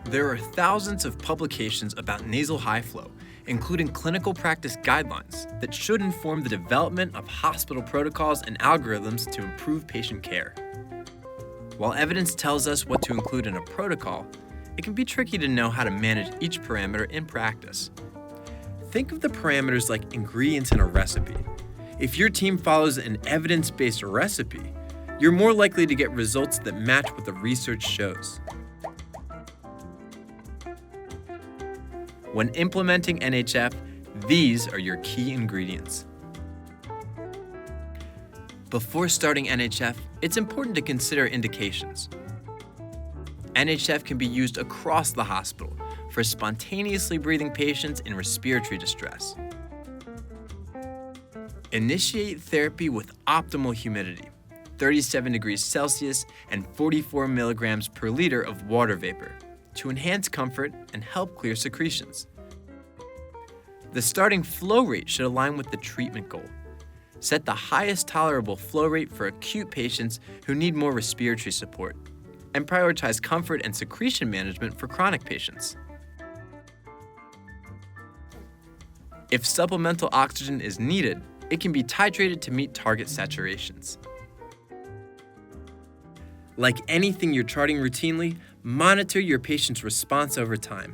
There are thousands of publications about nasal high flow, including clinical practice guidelines that should inform the development of hospital protocols and algorithms to improve patient care. While evidence tells us what to include in a protocol, it can be tricky to know how to manage each parameter in practice. Think of the parameters like ingredients in a recipe. If your team follows an evidence-based recipe, you're more likely to get results that match what the research shows. When implementing NHF, these are your key ingredients. Before starting NHF, it's important to consider indications. NHF can be used across the hospital for spontaneously breathing patients in respiratory distress. Initiate therapy with optimal humidity, 37 degrees Celsius and 44 milligrams per liter of water vapor, to enhance comfort and help clear secretions. The starting flow rate should align with the treatment goal. Set the highest tolerable flow rate for acute patients who need more respiratory support, and prioritize comfort and secretion management for chronic patients. If supplemental oxygen is needed, it can be titrated to meet target saturations. Like anything you're charting routinely, monitor your patient's response over time.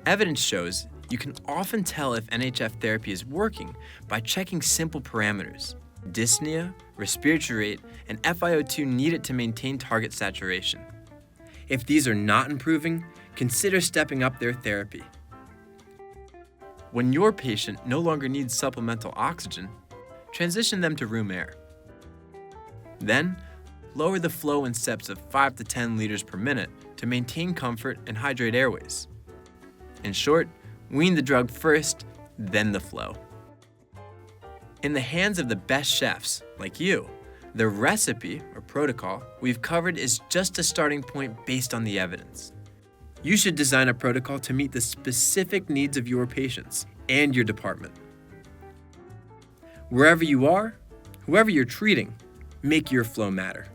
Evidence shows you can often tell if NHF therapy is working by checking simple parameters: dyspnea, respiratory rate, and FiO2 needed to maintain target saturation. If these are not improving, consider stepping up their therapy. When your patient no longer needs supplemental oxygen, transition them to room air. Then, lower the flow in steps of 5 to 10 liters per minute to maintain comfort and hydrate airways. In short, wean the drug first, then the flow. In the hands of the best chefs, like you, the recipe or protocol we've covered is just a starting point based on the evidence. You should design a protocol to meet the specific needs of your patients and your department. Wherever you are, whoever you're treating, make your flow matter.